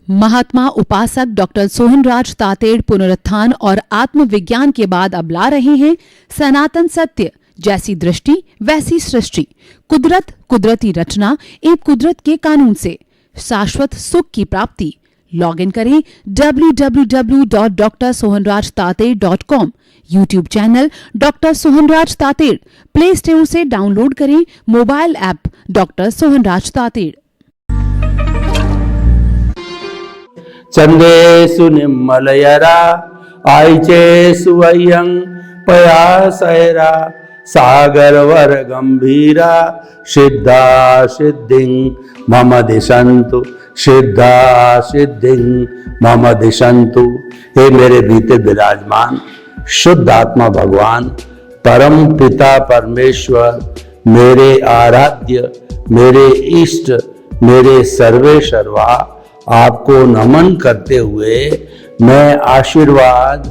महात्मा उपासक डॉक्टर सोहनराज तातेड़ पुनरुत्थान और आत्मविज्ञान के बाद अब ला रहे हैं सनातन सत्य, जैसी दृष्टि वैसी सृष्टि, कुदरत, कुदरती रचना एवं कुदरत के कानून से शाश्वत सुख की प्राप्ति। लॉग इन करें www.drsohanrajtated.com, YouTube channel doctor Sohanraj Tated, play store से डाउनलोड करें mobile app doctor Sohanraj Tated. चंदेषु निम्मलयरा आयचेषु वयं पयासैरा सागरवर गंभीरा सिद्धा सिद्धिं मम दिशन्तु, सिद्धा सिद्धिं मम दिशन्तु। हे मेरे भीतर विराजमान शुद्ध आत्मा भगवान परम पिता परमेश्वर, मेरे आराध्य, मेरे इष्ट, मेरे सर्वे सर्वा, आपको नमन करते हुए मैं आशीर्वाद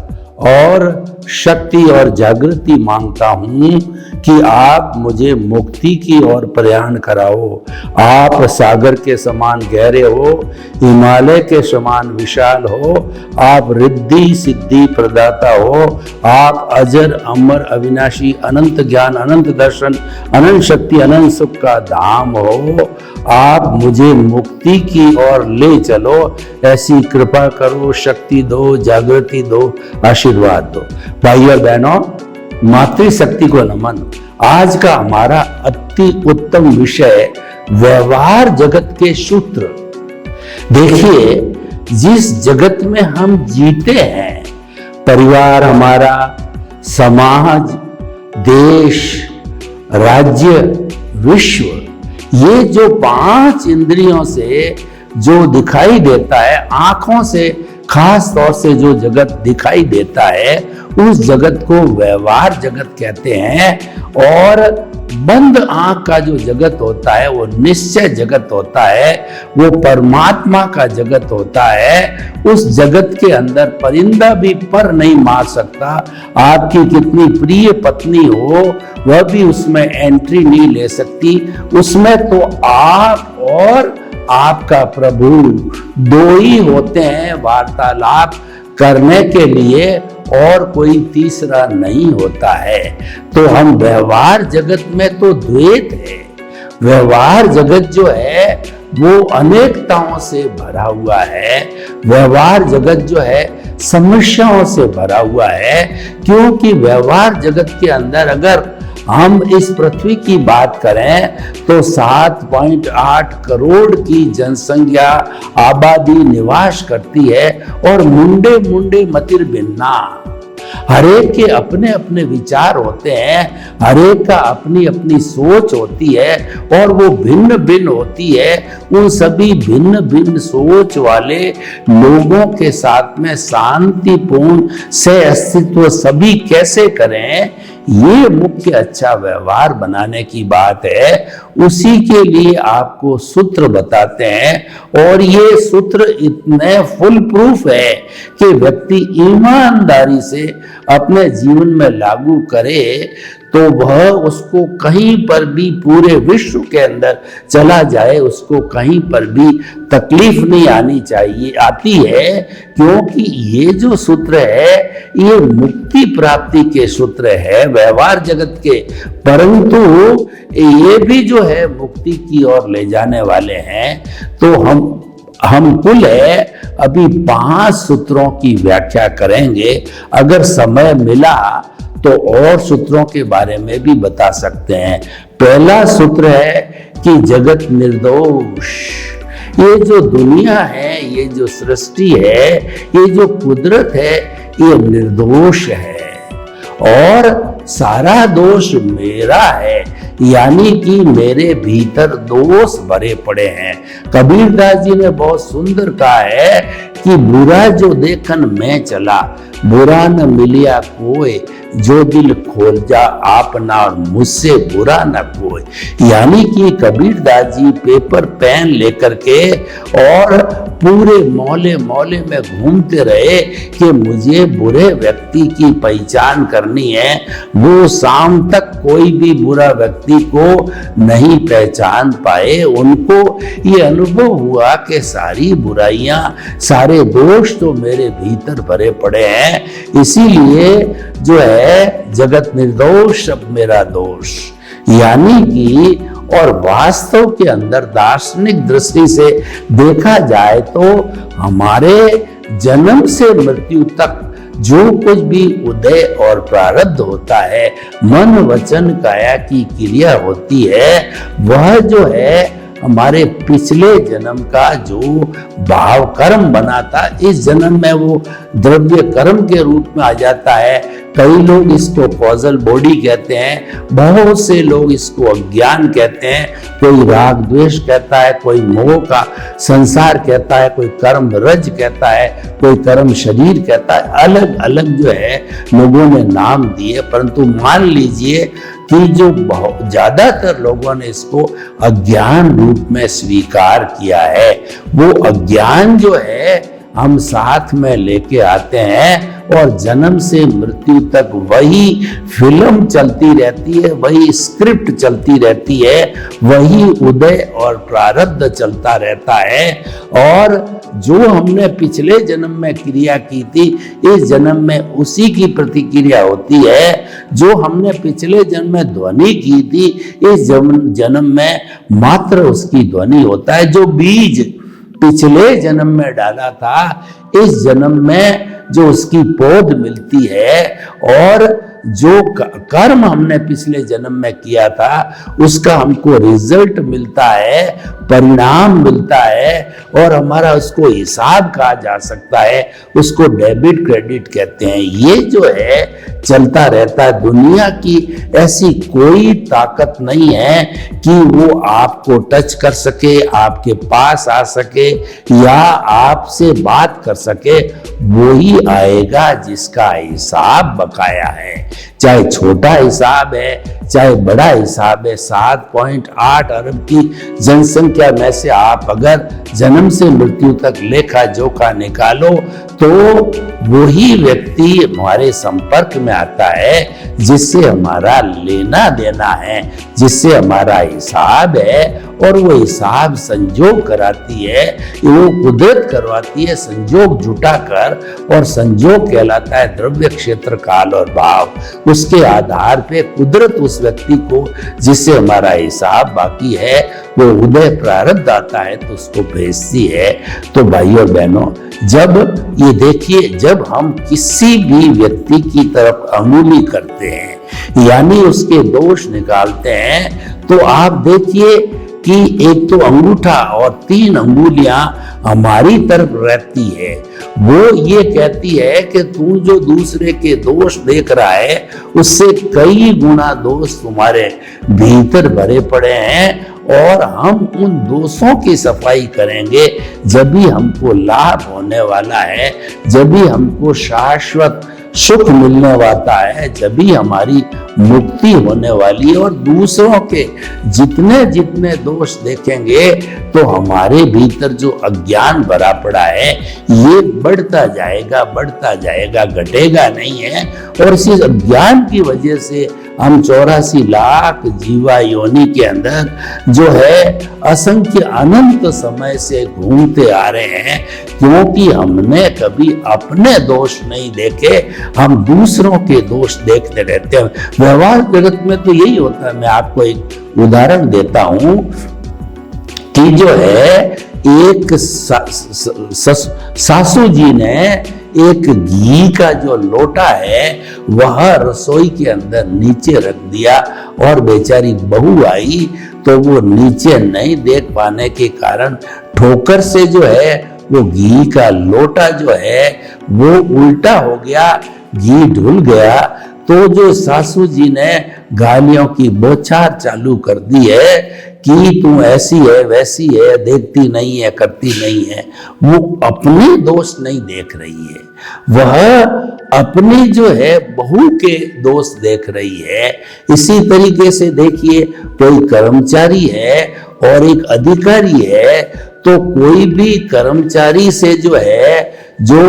और शक्ति और जागृति मांगता हूं कि आप मुझे मुक्ति की ओर प्रयाण कराओ। आप सागर के समान गहरे हो, हिमालय के समान विशाल हो, आप रिद्धि सिद्धि प्रदाता हो, आप अजर अमर अविनाशी अनंत ज्ञान अनंत दर्शन अनंत शक्ति अनंत सुख का धाम हो। आप मुझे मुक्ति की ओर ले चलो, ऐसी कृपा करो, शक्ति दो, जागृति दो, आशीर्वाद दो। भाइयों बहनों, मातृशक्ति को नमन। आज का हमारा अति उत्तम विषय व्यवहार जगत के सूत्र। देखिए, जिस जगत में हम जीते हैं, परिवार हमारा, समाज, देश, राज्य, विश्व, ये जो 5 इंद्रियों से जो दिखाई देता है, आंखों से खास तौर से जो जगत दिखाई देता है, उस जगत को व्यवहार जगत कहते हैं। और बंद आंख का जो जगत होता है वो निश्चय जगत होता है, वो परमात्मा का जगत होता है। उस जगत के अंदर परिंदा भी पर नहीं मार सकता। आपकी कितनी प्रिय पत्नी हो, वह भी उसमें एंट्री नहीं ले सकती। उसमें तो आप और आपका प्रभु दो ही होते हैं वार्तालाप करने के लिए, और कोई तीसरा नहीं होता है। तो हम व्यवहार जगत में तो द्वैत है। व्यवहार जगत जो है वो अनेकताओं से भरा हुआ है। व्यवहार जगत जो है समस्याओं से भरा हुआ है, क्योंकि व्यवहार जगत के अंदर अगर हम इस पृथ्वी की बात करें तो 7.8 करोड़ की जनसंख्या आबादी निवास करती है, और मुंडे मुंडे मतिर भिन्ना। हरेक के अपने अपने विचार होते हैं, हरेक का अपनी अपनी सोच होती है, और वो भिन्न भिन्न होती है। उन सभी भिन्न भिन्न सोच वाले लोगों के साथ में शांतिपूर्ण से अस्तित्व सभी कैसे करें, ये मुख्य अच्छा व्यवहार बनाने की बात है। उसी के लिए आपको सूत्र बताते हैं, और ये सूत्र इतने फुल प्रूफ है कि व्यक्ति ईमानदारी से अपने जीवन में लागू करे तो वह उसको कहीं पर भी पूरे विश्व के अंदर चला जाए, उसको कहीं पर भी तकलीफ नहीं आनी चाहिए, आती है। क्योंकि ये जो सूत्र है ये मुक्ति प्राप्ति के सूत्र है व्यवहार जगत के, परंतु ये भी जो है मुक्ति की ओर ले जाने वाले हैं। तो हम कुल है अभी 5 सूत्रों की व्याख्या करेंगे। अगर समय मिला तो और सूत्रों के बारे में भी बता सकते हैं। पहला सूत्र है कि जगत निर्दोष। ये जो दुनिया है, ये जो सृष्टि है, ये जो कुदरत है, ये निर्दोष है, और सारा दोष मेरा है, यानी कि मेरे भीतर दोष भरे पड़े हैं। कबीरदास जी ने बहुत सुंदर कहा है कि कि बुरा जो देखन मैं चला, बुरा न मिलिया कोई, जो दिल खोल जा आपना और मुझसे बुरा न कोई। यानी कि कबीरदास जी पेपर पेन लेकर के और पूरे मोहल्ले मोहल्ले में घूमते रहे कि मुझे बुरे व्यक्ति की पहचान करनी है। वो शाम तक कोई भी बुरा व्यक्ति को नहीं पहचान पाए। उनको ये अनुभव हुआ कि सारी बुराइयां, सारे दोष तो मेरे भीतर भरे पड़े हैं, इसीलिए जो है जगत निर्दोष सब मेरा दोष। यानी कि और वास्तव के अंदर दार्शनिक दृष्टि से देखा जाए तो हमारे जन्म से मृत्यु तक जो कुछ भी उदय और प्रारब्ध होता है, मन वचन काया की क्रिया होती है, वह जो है हमारे पिछले जन्म का जो भाव कर्म बना था, इस जन्म में वो द्रव्य कर्म के रूप में आ जाता है। कई लोग इसको कॉजल बॉडी कहते हैं, बहुत से लोग इसको अज्ञान कहते हैं, कोई राग द्वेष कहता है, कोई मोह का संसार कहता है, कोई कर्म रज कहता है, कोई कर्म शरीर कहता है। अलग अलग जो है लोगों ने नाम दिए, परंतु मान लीजिए कि जो बहुत ज्यादातर लोगों ने इसको अज्ञान रूप में स्वीकार किया है, वो अज्ञान जो है हम साथ में लेके आते हैं और जन्म से मृत्यु तक वही फिल्म चलती रहती है, वही स्क्रिप्ट चलती रहती है, वही उदय और प्रारब्ध चलता रहता है। और जो हमने पिछले जन्म में क्रिया की थी, इस जन्म में उसी की प्रतिक्रिया होती है। जो हमने पिछले जन्म में ध्वनि की थी, इस जन्म में मात्र उसकी ध्वनि होता है। जो बीज पिछले जन्म में डाला था, इस जन्म में जो उसकी पौध मिलती है, और जो कर्म हमने पिछले जन्म में किया था उसका हमको रिजल्ट मिलता है, परिणाम मिलता है, और हमारा उसको हिसाब कहा जा सकता है, उसको डेबिट क्रेडिट कहते हैं। ये जो है चलता रहता है। दुनिया की ऐसी कोई ताकत नहीं है कि वो आपको टच कर सके, आपके पास आ सके या आपसे बात कर सके। वो ही आएगा जिसका हिसाब बकाया है, चाहे छोटा हिसाब है चाहे बड़ा हिसाब है। 7.8 अरब की जनसंख्या में से आप अगर जन्म से मृत्यु तक लेखा जोखा निकालो तो वही व्यक्ति हमारे संपर्क में आता है जिससे हमारा लेना देना है, जिससे हमारा हिसाब है, और वो हिसाब संजोग कराती है, वो कुदरत करवाती है संजोग जुटाकर, और संजोग कहलाता है द्रव्य क्षेत्र काल और भाव। उसके आधार पे कुदरत उस व्यक्ति को जिससे हमारा हिसाब बाकी है वो उदय प्रारब्ध आता है तो उसको भेजती है। तो भाइयों और बहनों, जब ये देखिए, जब हम किसी भी व्यक्ति की तरफ अंगुली करते हैं यानी उसके दोष निकालते हैं, तो आप देखिए कि एक तो अंगूठा और 3 अंगुलियां हमारी तरफ रहती है। वो ये कहती है कि तू जो दूसरे के दोष देख रहा है उससे कई गुना दोष तुम्हारे भीतर भरे पड़े हैं, और हम उन दोषों की सफाई करेंगे जब भी हमको लाभ होने वाला है, जब भी हमको शाश्वत सुख मिलने वाला है, जब भी हमारी मुक्ति होने वाली है। और दूसरों के जितने जितने दोष देखेंगे तो हमारे भीतर जो अज्ञान भरा पड़ा है ये बढ़ता जाएगा, घटेगा नहीं है। और इसी अज्ञान की वजह से हम 84 लाख जीवा योनि के अंदर जो है असंख्य अनंत समय से घूमते आ रहे हैं, क्योंकि हमने कभी अपने दोष नहीं देखे, हम दूसरों के दोष देखते रहते हैं। व्यवहार जगत में तो यही होता है। मैं आपको एक उदाहरण देता हूं कि जो है एक सासू जी ने एक घी का जो लोटा है वह रसोई के अंदर नीचे रख दिया, और बेचारी बहू आई तो वो नीचे नहीं देख पाने के कारण ठोकर से जो है वो घी का लोटा जो है वो उल्टा हो गया, घी ढुल गया। तो जो सासू जी ने गालियों की बौछार चालू कर दी है कि तू ऐसी है वैसी है, देखती नहीं है, करती नहीं है, वो अपने दोष नहीं देख रही है, वह अपनी जो है बहू के दोष देख रही है। इसी तरीके से देखिए, कोई कर्मचारी है और एक अधिकारी है, तो कोई भी कर्मचारी से जो है, जो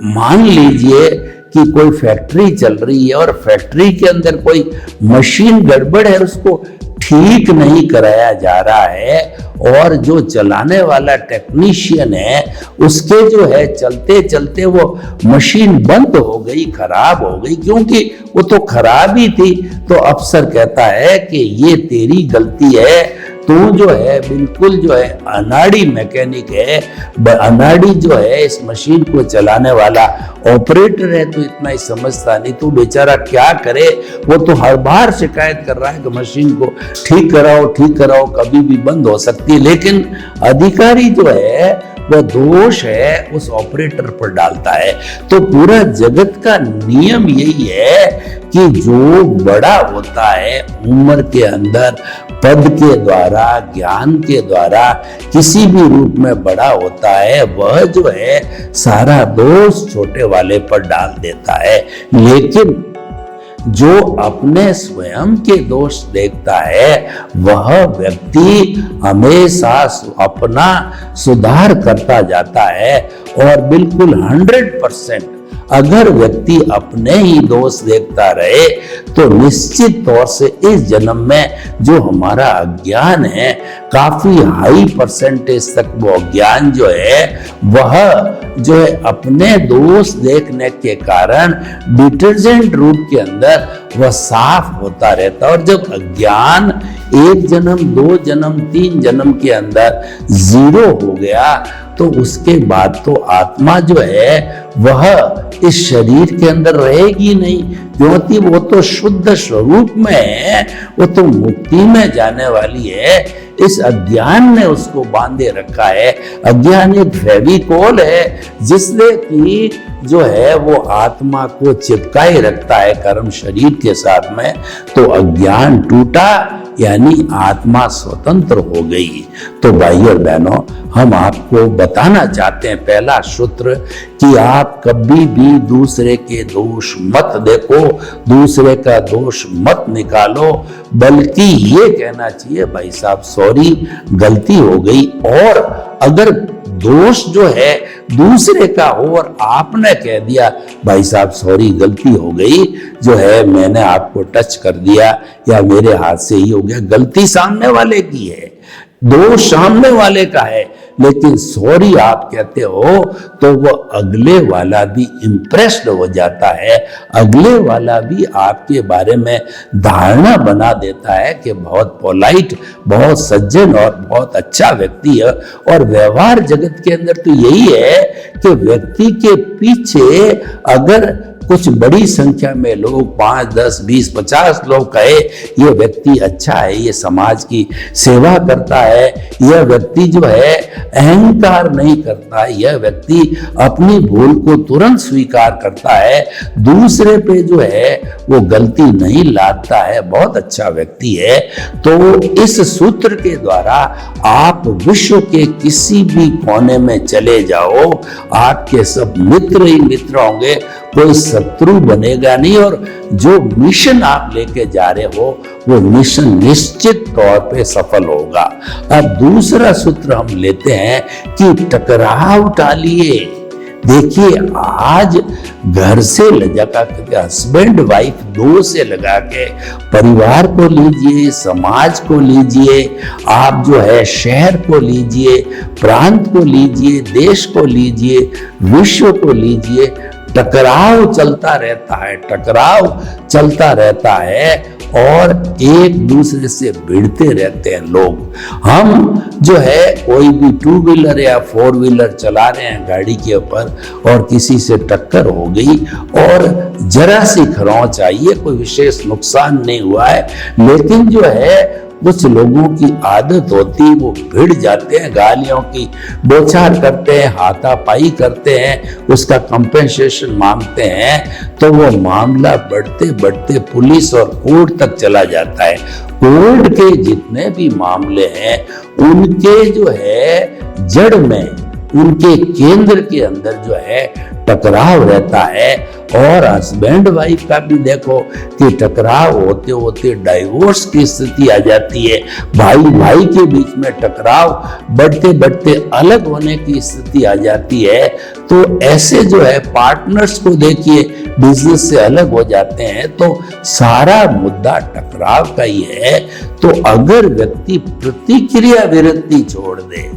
मान लीजिए कि कोई फैक्ट्री चल रही है और फैक्ट्री के अंदर कोई मशीन गड़बड़ है, उसको ठीक नहीं कराया जा रहा है, और जो चलाने वाला टेक्नीशियन है उसके जो है चलते चलते वो मशीन बंद हो गई, खराब हो गई, क्योंकि वो तो खराब ही थी, तो अफसर कहता है कि ये तेरी गलती है, तू जो है बिल्कुल जो है अनाड़ी मैकेनिक है, अनाड़ी जो है इस मशीन को चलाने वाला ऑपरेटर है, तो इतना ही समझता नहीं, तो बेचारा क्या करे, वो तो हर बार शिकायत कर रहा है कि मशीन को ठीक कराओ, कभी भी बंद हो सकती है, लेकिन अधिकारी जो है वह दोष है उस ऑपरेटर पर डालता है। तो पूरा जगत का नियम यही है कि जो बड़ा होता है उम्र के अंदर, पद के द्वारा, ज्ञान के द्वारा, किसी भी रूप में बड़ा होता है, वह जो है सारा दोष छोटे वाले पर डाल देता है। लेकिन जो अपने स्वयं के दोष देखता है, वह व्यक्ति हमेशा अपना सुधार करता जाता है, और बिल्कुल 100% अगर व्यक्ति अपने ही दोष देखता रहे, तो निश्चित तौर से इस जन्म में जो हमारा अज्ञान है, काफी हाई परसेंटेज तक वो अज्ञान जो है, वह जो है अपने दोष देखने के कारण डिटर्जेंट रूप के अंदर वह साफ होता रहता है। और जब अज्ञान 1 जन्म, 2 जन्म, 3 जन्म के अंदर 0 हो गया, तो उसके बाद तो आत्मा जो है वह इस शरीर के अंदर रहेगी नहीं, क्योंकि वो तो शुद्ध स्वरूप में है, वो तो मुक्ति में जाने वाली है। इस अज्ञान ने उसको बांधे रखा है। अज्ञान एक फेविकोल है जिसने कि जो है वो आत्मा को चिपकाए रखता है कर्म शरीर के साथ में। तो अज्ञान टूटा, यानी आत्मा स्वतंत्र हो गई। तो भाइयों और बहनों, हम आपको बताना चाहते हैं पहला सूत्र कि आप कभी भी दूसरे के दोष मत देखो, दूसरे का दोष मत निकालो, बल्कि ये कहना चाहिए भाई साहब सॉरी, गलती हो गई। और अगर दोष जो है दूसरे का हो और आपने कह दिया भाई साहब सॉरी गलती हो गई, जो है मैंने आपको टच कर दिया या मेरे हाथ से ही हो गया, गलती सामने वाले की है, दोष सामने वाले का है, लेकिन सॉरी आप कहते हो तो वो अगले वाला भी इम्प्रेस्ड हो जाता है, अगले वाला भी आपके बारे में धारणा बना देता है कि बहुत पोलाइट, बहुत सज्जन और बहुत अच्छा व्यक्ति है। और व्यवहार जगत के अंदर तो यही है कि व्यक्ति के पीछे अगर कुछ बड़ी संख्या में लोग 5, 10, 20, 50 लोग कहे ये व्यक्ति अच्छा है, ये समाज की सेवा करता है, यह व्यक्ति जो है अहंकार नहीं करता है, यह व्यक्ति अपनी भूल को तुरंत स्वीकार करता है, दूसरे पे जो है वो गलती नहीं लादता है, बहुत अच्छा व्यक्ति है। तो इस सूत्र के द्वारा आप विश्व के किसी भी कोने में चले जाओ, आपके सब मित्र ही मित्र होंगे, कोई शत्रु बनेगा नहीं, और जो मिशन आप लेके जा रहे हो वो मिशन निश्चित तौर पे सफल होगा। अब दूसरा सूत्र हम लेते हैं कि टकराव टालिए। देखिए आज घर से लगा के हस्बैंड वाइफ 2 से लगा के परिवार को लीजिए, समाज को लीजिए, आप जो है शहर को लीजिए, प्रांत को लीजिए, देश को लीजिए, विश्व को लीजिए, टकराव चलता रहता है, टकराव चलता रहता है और एक दूसरे से भिड़ते रहते हैं लोग। हम जो है कोई भी 2 व्हीलर या 4 व्हीलर चला रहे हैं गाड़ी के ऊपर और किसी से टक्कर हो गई और जरा सी खरोंच आई है, कोई विशेष नुकसान नहीं हुआ है, लेकिन जो है कुछ लोगों की आदत होती, वो भिड़ जाते हैं, गालियों की बौछार करते हैं, हाथापाई करते हैं, उसका कंपेंसेशन मांगते हैं, तो वो मामला बढ़ते बढ़ते पुलिस और कोर्ट तक चला जाता है। कोर्ट के जितने भी मामले हैं उनके जो है जड़ में, उनके केंद्र के अंदर जो है टकराव रहता है। और हस्बैंड वाइफ का भी देखो कि टकराव होते होते डाइवोर्स की स्थिति आ जाती है, भाई भाई के बीच में टकराव बढ़ते बढ़ते अलग होने की स्थिति आ जाती है। तो ऐसे जो है पार्टनर्स को देखिए बिजनेस से अलग हो जाते हैं, तो सारा मुद्दा टकराव का ही है। तो अगर व्यक्ति प्रतिक्रिया विरक्ति छोड़ दे,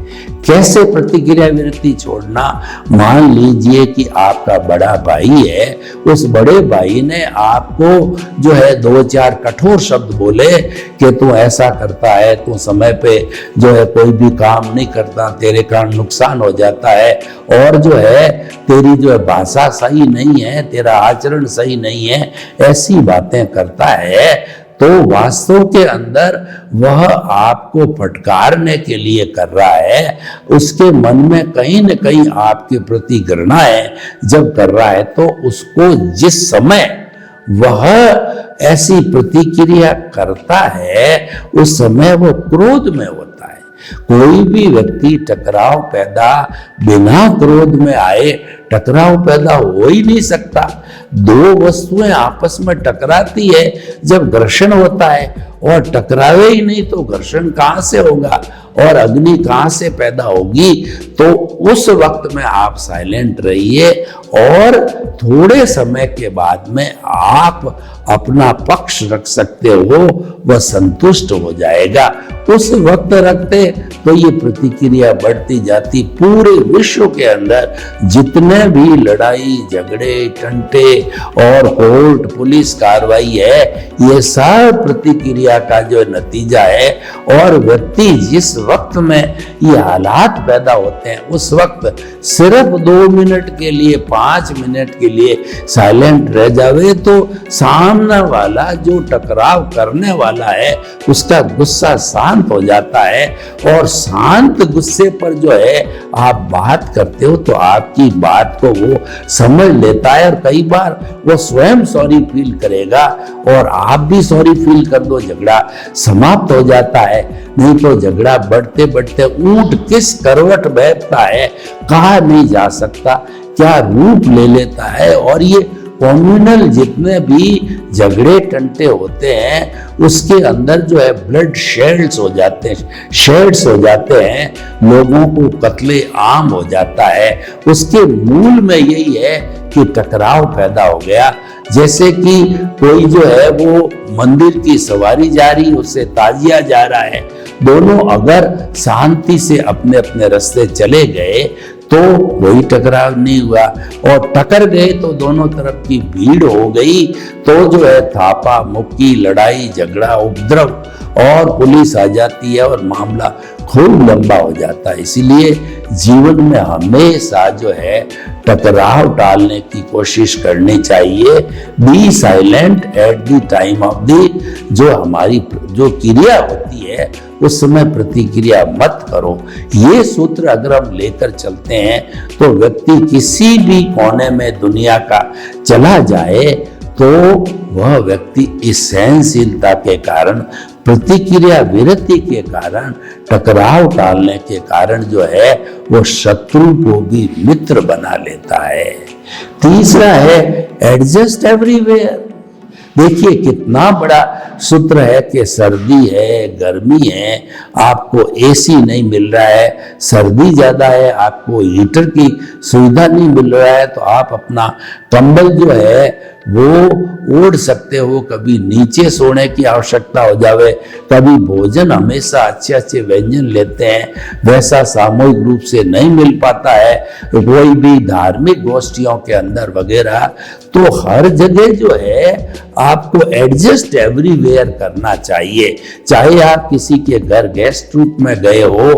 कैसे प्रतिक्रिया विरक्ति छोड़ना? मान लीजिए कि आपका बड़ा भाई है, उस बड़े भाई ने आपको जो है 2-4 कठोर शब्द बोले कि तू ऐसा करता है, तू समय पे जो है कोई भी काम नहीं करता, तेरे कारण नुकसान हो जाता है, और जो है तेरी जो है भाषा सही नहीं है, तेरा आचरण सही नहीं है, ऐसी बातें करता है, तो वास्तव के अंदर वह आपको फटकारने के लिए कर रहा है। उसके मन में कहीं न कहीं आपके प्रति घृणा है। जब कर रहा है तो उसको जिस समय वह ऐसी प्रतिक्रिया करता है उस समय वो क्रोध में होता है। कोई भी व्यक्ति टकराव पैदा बिना क्रोध में आए टकराव पैदा हो ही नहीं सकता। दो वस्तुएं आपस में टकराती है जब घर्षण होता है, और टकरावे ही नहीं तो घर्षण कहां से होगा और अग्नि कहां से पैदा होगी? तो उस वक्त में आप साइलेंट रहिए और थोड़े समय के बाद में आप अपना पक्ष रख सकते हो, वह संतुष्ट हो जाएगा। उस वक्त रखते तो ये प्रतिक्रिया बढ़ती जाती। पूरे विश्व के अंदर जितने भी लड़ाई झगड़े टंटे और कोर्ट पुलिस कार्रवाई है, ये सब प्रतिक्रिया का जो नतीजा है। और व्यक्ति जिस वक्त में ये हालात पैदा होते हैं उस वक्त सिर्फ 2 मिनट के लिए 5 मिनट के लिए साइलेंट रह जावे तो सामने वाला जो टकराव करने वाला है उसका गुस्सा शांत हो जाता है। और शांत गुस्से पर जो है आप बात करते हो तो आपकी बात को वो समझ लेता है, और कई बार वो स्वयं सॉरी फील करेगा और आप भी सॉरी फील कर दो, झगड़ा समाप्त हो जाता है। नहीं तो झगड़ा बढ़ते बढ़ते ऊंट किस करवट बैठता है कहा नहीं जा सकता, क्या रूप ले लेता है। और ये कम्युनल जितने भी झगड़े टंटे होते हैं उसके अंदर जो है ब्लड शेड्स हो जाते हैं, शेड्स हो जाते हैं, लोगों को कत्ले आम हो जाता है। उसके मूल में यही है कि टकराव पैदा हो गया। जैसे कि कोई जो है वो मंदिर की सवारी जा रही, उससे ताजिया जा रहा है, दोनों अगर शांति से अपने अपने रास्ते चले गए तो कोई टकराव नहीं हुआ, और टकर गए तो दोनों तरफ की भीड़ हो गई तो जो है थापा मुक्की लड़ाई झगड़ा उपद्रव और पुलिस आ जाती है और मामला खूब लंबा हो जाता है। इसीलिए जीवन में हमेशा जो है टकराव टालने की कोशिश करनी चाहिए। Be silent at the time of the, जो हमारी जो क्रिया होती है उस समय प्रतिक्रिया मत करो। ये सूत्र अगर हम लेकर चलते हैं तो व्यक्ति किसी भी कोने में दुनिया का चला जाए तो वह व्यक्ति इस सहनशीलता के कारण, प्रतिक्रिया विरति के कारण, टकराव टालने के कारण जो है वो शत्रु को भी मित्र बना लेता है। तीसरा है एडजस्ट एवरीवेयर। देखिए कितना बड़ा सूत्र है कि सर्दी है गर्मी है, आपको एसी नहीं मिल रहा है, सर्दी ज्यादा है, आपको हीटर की सुविधा नहीं मिल रहा है, तो आप अपना कंबल जो है वो ओढ़ सकते हो। कभी नीचे सोने की आवश्यकता हो जावे, कभी भोजन हमेशा अच्छे अच्छे व्यंजन लेते हैं, वैसा सामूहिक रूप से नहीं मिल पाता है कोई भी धार्मिक गोष्ठियों के अंदर वगैरह। तो हर जगह जो है आपको एडजस्ट एवरीवेयर करना चाहिए। चाहे आप किसी के घर गेस्ट रूप में गए हो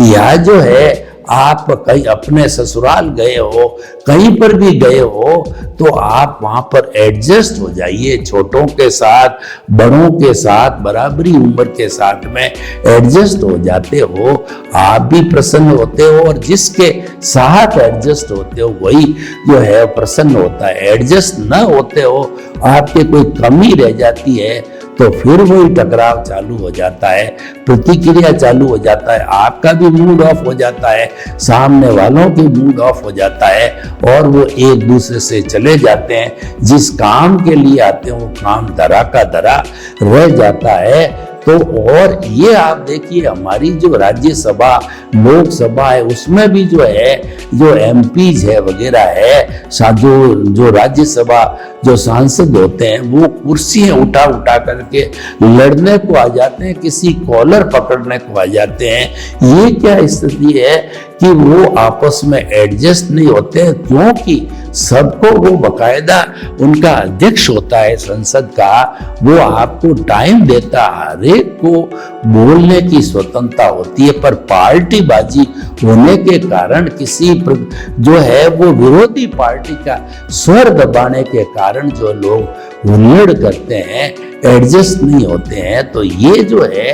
या जो है आप कहीं अपने ससुराल गए हो, कहीं पर भी गए हो, तो आप वहां पर एडजस्ट हो जाइए। छोटों के साथ, बड़ों के साथ, बराबरी उम्र के साथ में एडजस्ट हो जाते हो, आप भी प्रसन्न होते हो और जिसके साथ एडजस्ट होते हो वही जो है प्रसन्न होता है। एडजस्ट न होते हो, आपके कोई कमी रह जाती है, तो फिर वही टकराव चालू हो जाता है, प्रतिक्रिया चालू हो जाता है, आपका भी मूड ऑफ हो जाता है, सामने वालों की मूड ऑफ हो जाता है और वो एक दूसरे से चले जाते हैं। जिस काम के लिए आते हैं वो काम धरा का धरा रह जाता है। तो और ये आप देखिए, हमारी जो राज्यसभा, लोकसभा है, उसमें भी जो है, जो एमपीज है वगैरह है, जो राज्यसभा जो सांसद होते हैं, वो कुर्सियां उठा उठा करके लड़ने को आ जाते हैं, किसी कॉलर पकड़ने को आ जाते हैं। ये क्या स्थिति है कि वो आपस में एडजस्ट नहीं होते हैं, क्योंकि सबको वो बकायदा उनका अध्यक्ष होता है संसद का, वो आपको टाइम देता, हर एक को बोलने की स्वतंत्रता होती है। पर पार्टीबाजी होने के कारण किसी जो है वो विरोधी पार्टी का स्वर दबाने के कारण जो लोग हुल्लड़ करते हैं, एडजस्ट नहीं होते हैं, तो ये जो है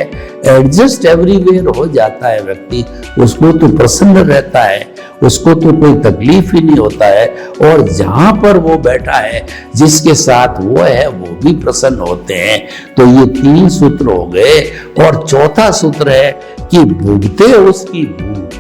एडजस्ट एवरीवेयर हो जाता है व्यक्ति, उसको तो प्रसन्न रहता है, उसको तो कोई तकलीफ ही नहीं होता है, और जहां पर वो बैठा है, जिसके साथ वो है, वो भी प्रसन्न होते हैं। तो ये 3 सूत्र हो गए। और चौथा सूत्र है कि भुगते उसकी भूख।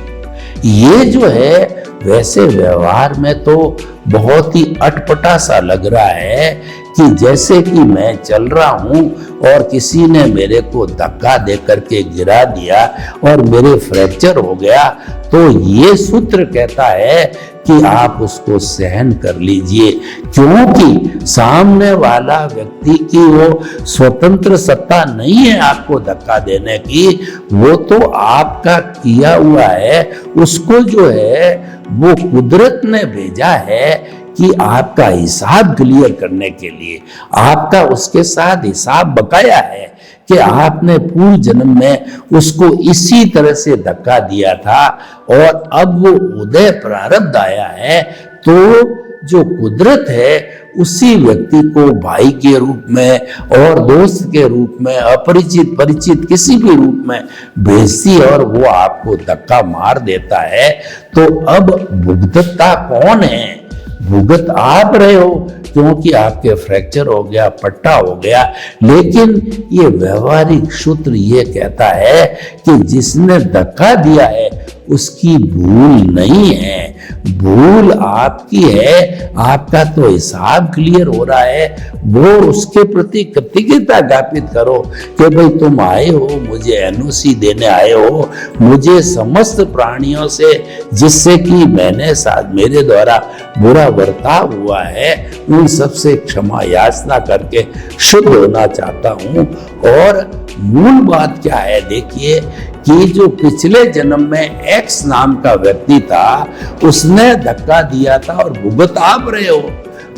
ये जो है वैसे व्यवहार में तो बहुत ही अटपटा सा लग रहा है कि जैसे कि मैं चल रहा हूं और किसी ने मेरे को धक्का दे करके गिरा दिया और मेरे फ्रैक्चर हो गया। तो ये सूत्र कहता है कि आप उसको सहन कर लीजिए, क्योंकि सामने वाला व्यक्ति की वो स्वतंत्र सत्ता नहीं है आपको धक्का देने की, वो तो आपका किया हुआ है, उसको जो है वो कुदरत ने भेजा है कि आपका हिसाब क्लियर करने के लिए। आपका उसके साथ हिसाब बकाया है कि आपने पूर्व जन्म में उसको इसी तरह से धक्का दिया था और अब वो उदय प्रारब्ध आया है, तो जो कुदरत है उसी व्यक्ति को भाई के रूप में और दोस्त के रूप में, अपरिचित परिचित किसी भी रूप में भेजती है और वो आपको धक्का मार देता है। तो अब भुगतता कौन है? भुगत आप रहे हो, क्योंकि आपके फ्रैक्चर हो गया, पट्टा हो गया। लेकिन ये व्यवहारिक सूत्र ये कहता है कि जिसने धक्का दिया है उसकी भूल नहीं है, भूल आपकी है। आपका तो हिसाब क्लियर हो रहा है, वो उसके प्रति कृतज्ञता ज्ञापित करो कि भाई तुम आए हो, मुझे एनओसी देने आए हो, मुझे समस्त प्राणियों से जिससे कि मैंने साथ मेरे द्वारा बुरा बर्ताव हुआ है उन सबसे क्षमा याचना करके शुद्ध होना चाहता हूं। और मूल बात क्या है, देखिए कि जो पिछले जन्म में एक्स नाम का व्यक्ति था, उसने धक्का दिया था और भुगत आप रहे हो।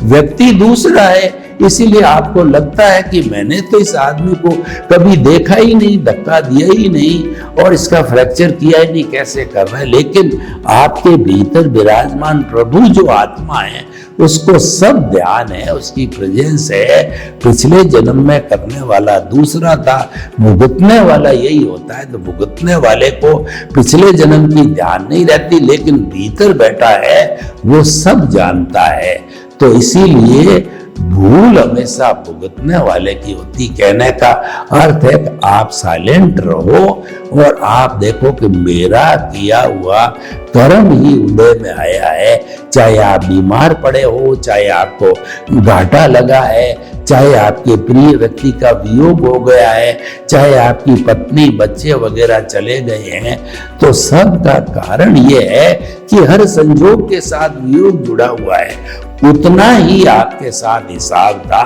व्यक्ति दूसरा है, इसीलिए आपको लगता है कि मैंने तो इस आदमी को कभी देखा ही नहीं, धक्का दिया ही नहीं और इसका फ्रैक्चर किया ही नहीं, कैसे कर रहा है। लेकिन आपके भीतर विराजमान प्रभु जो आत्मा है उसको सब ध्यान है, उसकी प्रेजेंस है। पिछले जन्म में करने वाला दूसरा था, भुगतने वाला यही होता है। तो भुगतने वाले को पिछले जन्म की ध्यान नहीं रहती, लेकिन भीतर बैठा है वो सब जानता है। तो इसीलिए भूल हमेशा भुगतने वाले की होती। कहने का अर्थ है कि आप साइलेंट रहो और आप देखो कि मेरा किया हुआ कर्म ही उदय में आया है। चाहे आप बीमार पड़े हो, चाहे आपको घाटा लगा है, चाहे आपके प्रिय व्यक्ति का वियोग हो गया है, चाहे आपकी पत्नी बच्चे वगैरह चले गए हैं, तो सब का कारण ये है कि हर संजोग के साथ वियोग जुड़ा हुआ है। उतना ही आपके साथ हिसाब था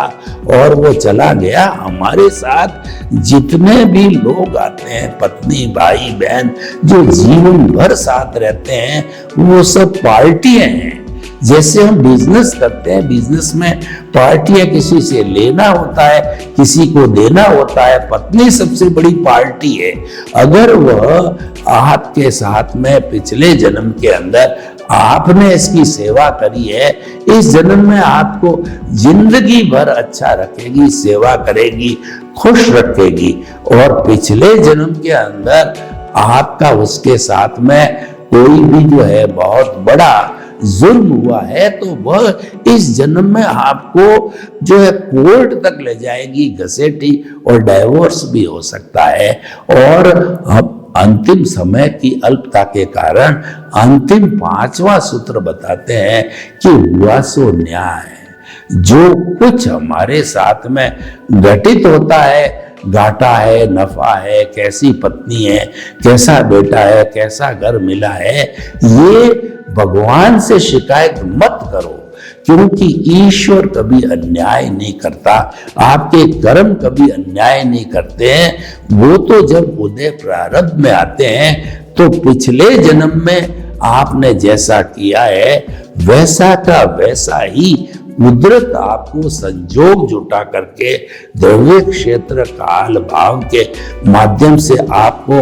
और वो चला गया। हमारे साथ जितने भी लोग आते हैं, पत्नी भाई बहन, जो जीवन भर साथ रहते हैं, वो सब पार्टियां हैं। जैसे हम बिजनेस करते हैं, बिजनेस में पार्टियां किसी से लेना होता है, किसी को देना होता है। पत्नी सबसे बड़ी पार्टी है। अगर वह आपके साथ में पिछले जन्म के अंदर आपने इसकी सेवा करी है, इस जन्म में आपको जिंदगी भर अच्छा रखेगी, सेवा करेगी, खुश रखेगी। और पिछले जन्म के अंदर आपका उसके साथ में कोई भी जो है बहुत बड़ा जुल्म हुआ है, तो वह इस जन्म में आपको जो है कोर्ट तक ले जाएगी, घसीटी, और डाइवोर्स भी हो सकता है। और अब अंतिम समय की अल्पता के कारण अंतिम 5वां सूत्र बताते हैं कि हुआ सो न्याय। जो कुछ हमारे साथ में घटित होता है, घाटा है, नफा है, कैसी पत्नी है, कैसा बेटा है, कैसा घर मिला है, ये भगवान से शिकायत मत करो, क्योंकि ईश्वर कभी अन्याय नहीं करता। आपके कर्म कभी अन्याय नहीं करते हैं। वो तो जब उदय प्रारब्ध में आते हैं तो पिछले जन्म में आपने जैसा किया है वैसा का वैसा ही कुदरत आपको संजोग जुटा करके द्रव्य क्षेत्र काल भाव के माध्यम से आपको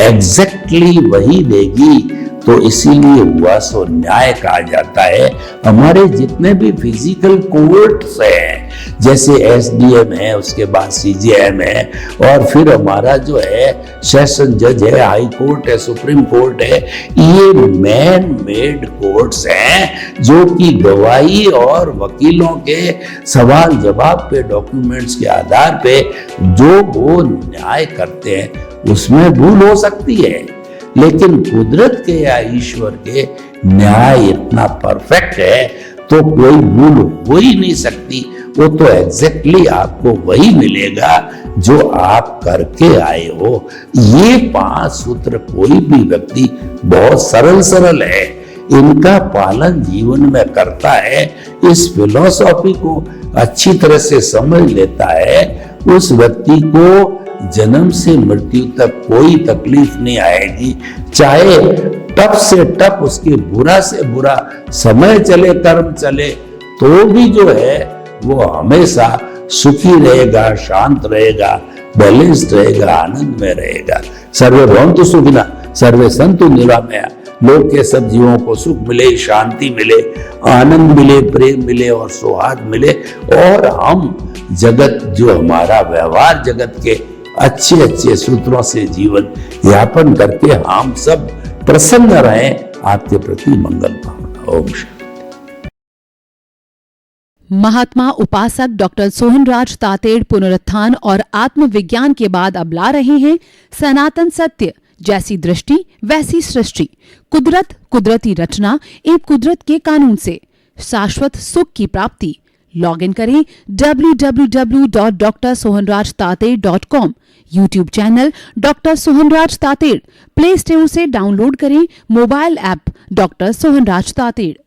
एग्जैक्टली वही देगी। तो इसीलिए हुआ सो न्याय कहा जाता है। हमारे जितने भी फिजिकल कोर्ट्स हैं, जैसे एसडीएम है, उसके बाद सीजेएम है, और फिर हमारा जो है सेशन जज है, हाई कोर्ट है, सुप्रीम कोर्ट है, ये मैन मेड कोर्ट्स हैं जो कि गवाही और वकीलों के सवाल जवाब पे, डॉक्यूमेंट्स के आधार पे जो वो न्याय करते हैं, उसमें भूल हो सकती है, लेकिन कुदरत के या ईश्वर के न्याय इतना परफेक्ट है तो कोई भूल हो ही नहीं सकती। वो तो एग्जैक्टली आपको वही मिलेगा जो आप करके आए हो। ये 5 सूत्र कोई भी व्यक्ति, बहुत सरल है, इनका पालन जीवन में करता है, इस फिलॉसफी को अच्छी तरह से समझ लेता है, उस व्यक्ति को जन्म से मृत्यु तक कोई तकलीफ नहीं आएगी। चाहे टफ से टफ उसकी बुरा से बुरा समय चले, कर्म चले, तो भी जो है वो हमेशा सुखी रहेगा, शांत रहेगा, बैलेंस्ड रहेगा, आनंद में रहेगा। सर्वे भवन्तु सुखिनः, सर्वे सन्तु निरामया। लोक के सब जीवों को सुख मिले, शांति मिले, आनंद मिले, प्रेम मिले और सौहार्द मिले, और हम जगत जो हमारा व्यवहार जगत के अच्छे सूत्रों से जीवन यापन करके हम सब प्रसन्न रहें। आपके प्रति मंगल भावना। ओम शांति। महात्मा उपासक डॉक्टर सोहनराज तातेड़ पुनरुत्थान और आत्मविज्ञान के बाद अब ला रहे हैं सनातन सत्य, जैसी दृष्टि वैसी सृष्टि, कुदरत, कुदरती रचना एवं कुदरत के कानून से शाश्वत सुख की प्राप्ति। लॉग इन करें www.drsohanrajtated.com, YouTube channel doctor Sohanraj Tated, play store से डाउनलोड करें mobile app doctor Sohanraj Tated.